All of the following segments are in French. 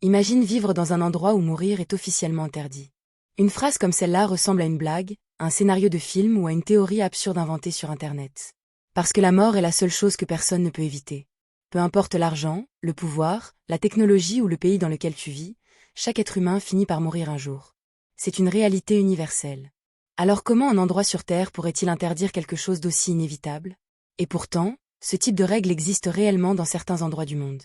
Imagine vivre dans un endroit où mourir est officiellement interdit. Une phrase comme celle-là ressemble à une blague, à un scénario de film ou à une théorie absurde inventée sur Internet. Parce que la mort est la seule chose que personne ne peut éviter. Peu importe l'argent, le pouvoir, la technologie ou le pays dans lequel tu vis, chaque être humain finit par mourir un jour. C'est une réalité universelle. Alors comment un endroit sur Terre pourrait-il interdire quelque chose d'aussi inévitable? Et pourtant, ce type de règle existe réellement dans certains endroits du monde.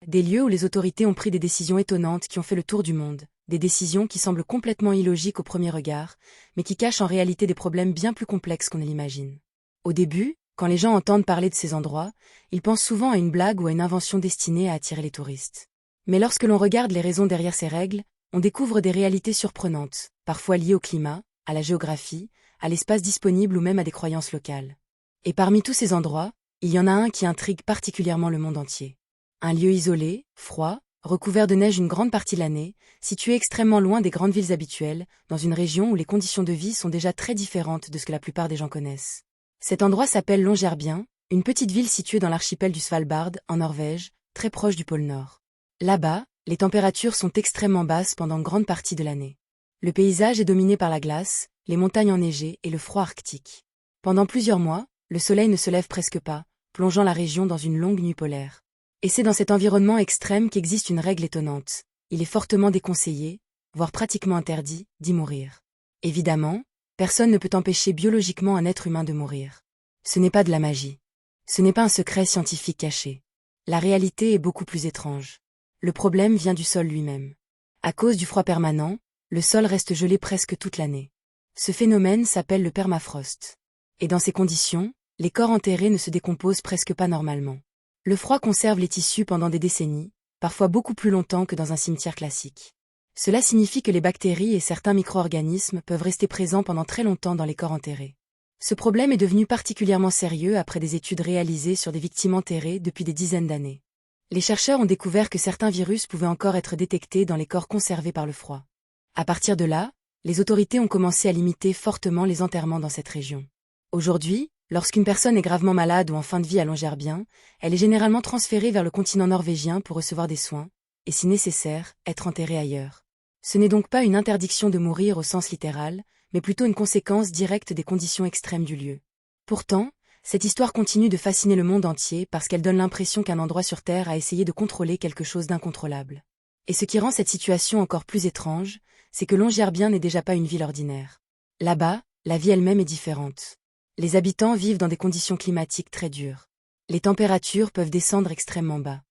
Des lieux où les autorités ont pris des décisions étonnantes qui ont fait le tour du monde, des décisions qui semblent complètement illogiques au premier regard, mais qui cachent en réalité des problèmes bien plus complexes qu'on ne l'imagine. Au début, quand les gens entendent parler de ces endroits, ils pensent souvent à une blague ou à une invention destinée à attirer les touristes. Mais lorsque l'on regarde les raisons derrière ces règles, on découvre des réalités surprenantes, parfois liées au climat, à la géographie, à l'espace disponible ou même à des croyances locales. Et parmi tous ces endroits, il y en a un qui intrigue particulièrement le monde entier. Un lieu isolé, froid, recouvert de neige une grande partie de l'année, situé extrêmement loin des grandes villes habituelles, dans une région où les conditions de vie sont déjà très différentes de ce que la plupart des gens connaissent. Cet endroit s'appelle Longyearbyen, une petite ville située dans l'archipel du Svalbard, en Norvège, très proche du pôle Nord. Là-bas, les températures sont extrêmement basses pendant une grande partie de l'année. Le paysage est dominé par la glace, les montagnes enneigées et le froid arctique. Pendant plusieurs mois, le soleil ne se lève presque pas, plongeant la région dans une longue nuit polaire. Et c'est dans cet environnement extrême qu'existe une règle étonnante. Il est fortement déconseillé, voire pratiquement interdit, d'y mourir. Évidemment, personne ne peut empêcher biologiquement un être humain de mourir. Ce n'est pas de la magie. Ce n'est pas un secret scientifique caché. La réalité est beaucoup plus étrange. Le problème vient du sol lui-même. À cause du froid permanent, le sol reste gelé presque toute l'année. Ce phénomène s'appelle le permafrost. Et dans ces conditions, les corps enterrés ne se décomposent presque pas normalement. Le froid conserve les tissus pendant des décennies, parfois beaucoup plus longtemps que dans un cimetière classique. Cela signifie que les bactéries et certains micro-organismes peuvent rester présents pendant très longtemps dans les corps enterrés. Ce problème est devenu particulièrement sérieux après des études réalisées sur des victimes enterrées depuis des dizaines d'années. Les chercheurs ont découvert que certains virus pouvaient encore être détectés dans les corps conservés par le froid. À partir de là, les autorités ont commencé à limiter fortement les enterrements dans cette région. Aujourd'hui, lorsqu'une personne est gravement malade ou en fin de vie à Longyearbyen, elle est généralement transférée vers le continent norvégien pour recevoir des soins, et si nécessaire, être enterrée ailleurs. Ce n'est donc pas une interdiction de mourir au sens littéral, mais plutôt une conséquence directe des conditions extrêmes du lieu. Pourtant, cette histoire continue de fasciner le monde entier parce qu'elle donne l'impression qu'un endroit sur Terre a essayé de contrôler quelque chose d'incontrôlable. Et ce qui rend cette situation encore plus étrange, c'est que Longyearbyen n'est déjà pas une ville ordinaire. Là-bas, la vie elle-même est différente. Les habitants vivent dans des conditions climatiques très dures. Les températures peuvent descendre extrêmement bas.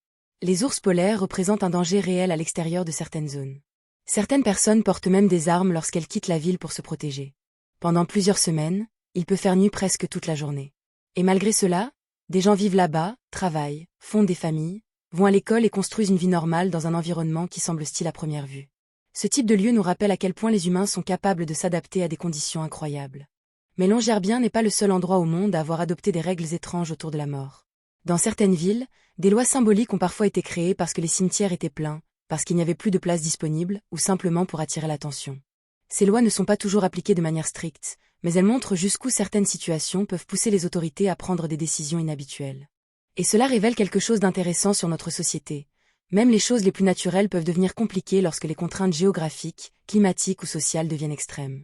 Les ours polaires représentent un danger réel à l'extérieur de certaines zones. Certaines personnes portent même des armes lorsqu'elles quittent la ville pour se protéger. Pendant plusieurs semaines, il peut faire nuit presque toute la journée. Et malgré cela, des gens vivent là-bas, travaillent, fondent des familles, vont à l'école et construisent une vie normale dans un environnement qui semble hostile à première vue. Ce type de lieu nous rappelle à quel point les humains sont capables de s'adapter à des conditions incroyables. Mais Longyearbyen n'est pas le seul endroit au monde à avoir adopté des règles étranges autour de la mort. Dans certaines villes, des lois symboliques ont parfois été créées parce que les cimetières étaient pleins, parce qu'il n'y avait plus de place disponible, ou simplement pour attirer l'attention. Ces lois ne sont pas toujours appliquées de manière stricte, mais elles montrent jusqu'où certaines situations peuvent pousser les autorités à prendre des décisions inhabituelles. Et cela révèle quelque chose d'intéressant sur notre société. Même les choses les plus naturelles peuvent devenir compliquées lorsque les contraintes géographiques, climatiques ou sociales deviennent extrêmes.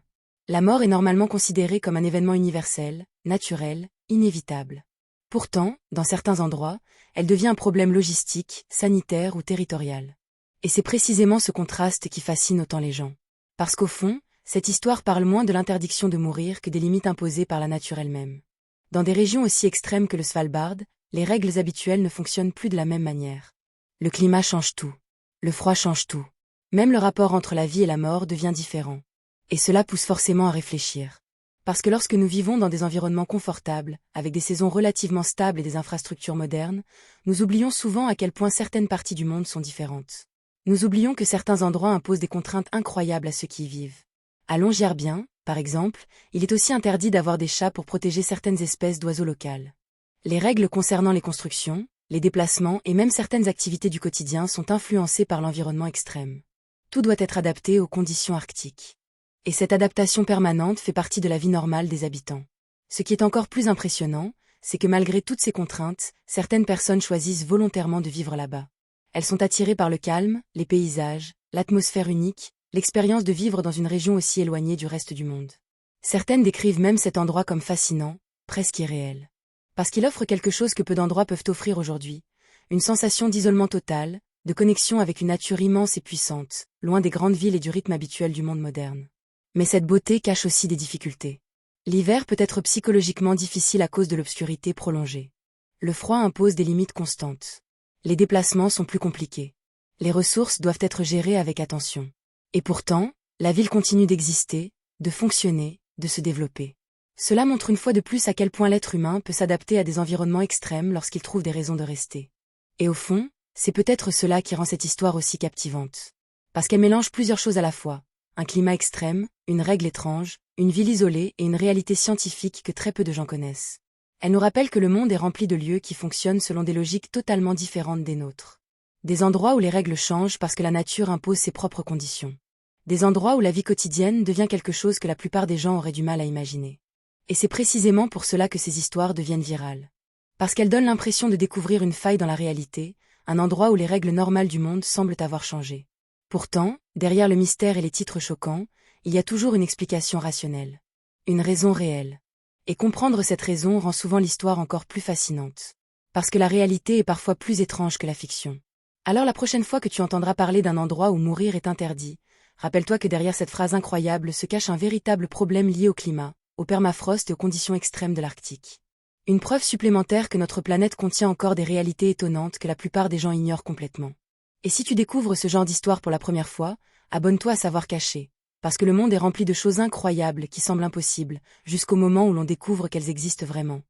La mort est normalement considérée comme un événement universel, naturel, inévitable. Pourtant, dans certains endroits, elle devient un problème logistique, sanitaire ou territorial. Et c'est précisément ce contraste qui fascine autant les gens. Parce qu'au fond, cette histoire parle moins de l'interdiction de mourir que des limites imposées par la nature elle-même. Dans des régions aussi extrêmes que le Svalbard, les règles habituelles ne fonctionnent plus de la même manière. Le climat change tout. Le froid change tout. Même le rapport entre la vie et la mort devient différent. Et cela pousse forcément à réfléchir. Parce que lorsque nous vivons dans des environnements confortables, avec des saisons relativement stables et des infrastructures modernes, nous oublions souvent à quel point certaines parties du monde sont différentes. Nous oublions que certains endroits imposent des contraintes incroyables à ceux qui y vivent. À Longyearbyen, par exemple, il est aussi interdit d'avoir des chats pour protéger certaines espèces d'oiseaux locales. Les règles concernant les constructions, les déplacements et même certaines activités du quotidien sont influencées par l'environnement extrême. Tout doit être adapté aux conditions arctiques. Et cette adaptation permanente fait partie de la vie normale des habitants. Ce qui est encore plus impressionnant, c'est que malgré toutes ces contraintes, certaines personnes choisissent volontairement de vivre là-bas. Elles sont attirées par le calme, les paysages, l'atmosphère unique, l'expérience de vivre dans une région aussi éloignée du reste du monde. Certaines décrivent même cet endroit comme fascinant, presque irréel. Parce qu'il offre quelque chose que peu d'endroits peuvent offrir aujourd'hui, une sensation d'isolement total, de connexion avec une nature immense et puissante, loin des grandes villes et du rythme habituel du monde moderne. Mais cette beauté cache aussi des difficultés. L'hiver peut être psychologiquement difficile à cause de l'obscurité prolongée. Le froid impose des limites constantes. Les déplacements sont plus compliqués. Les ressources doivent être gérées avec attention. Et pourtant, la ville continue d'exister, de fonctionner, de se développer. Cela montre une fois de plus à quel point l'être humain peut s'adapter à des environnements extrêmes lorsqu'il trouve des raisons de rester. Et au fond, c'est peut-être cela qui rend cette histoire aussi captivante. Parce qu'elle mélange plusieurs choses à la fois. Un climat extrême, une règle étrange, une ville isolée et une réalité scientifique que très peu de gens connaissent. Elle nous rappelle que le monde est rempli de lieux qui fonctionnent selon des logiques totalement différentes des nôtres. Des endroits où les règles changent parce que la nature impose ses propres conditions. Des endroits où la vie quotidienne devient quelque chose que la plupart des gens auraient du mal à imaginer. Et c'est précisément pour cela que ces histoires deviennent virales. Parce qu'elles donnent l'impression de découvrir une faille dans la réalité, un endroit où les règles normales du monde semblent avoir changé. Pourtant, derrière le mystère et les titres choquants, il y a toujours une explication rationnelle. Une raison réelle. Et comprendre cette raison rend souvent l'histoire encore plus fascinante. Parce que la réalité est parfois plus étrange que la fiction. Alors la prochaine fois que tu entendras parler d'un endroit où mourir est interdit, rappelle-toi que derrière cette phrase incroyable se cache un véritable problème lié au climat, au permafrost et aux conditions extrêmes de l'Arctique. Une preuve supplémentaire que notre planète contient encore des réalités étonnantes que la plupart des gens ignorent complètement. Et si tu découvres ce genre d'histoire pour la première fois, abonne-toi à Savoir Caché, parce que le monde est rempli de choses incroyables qui semblent impossibles, jusqu'au moment où l'on découvre qu'elles existent vraiment.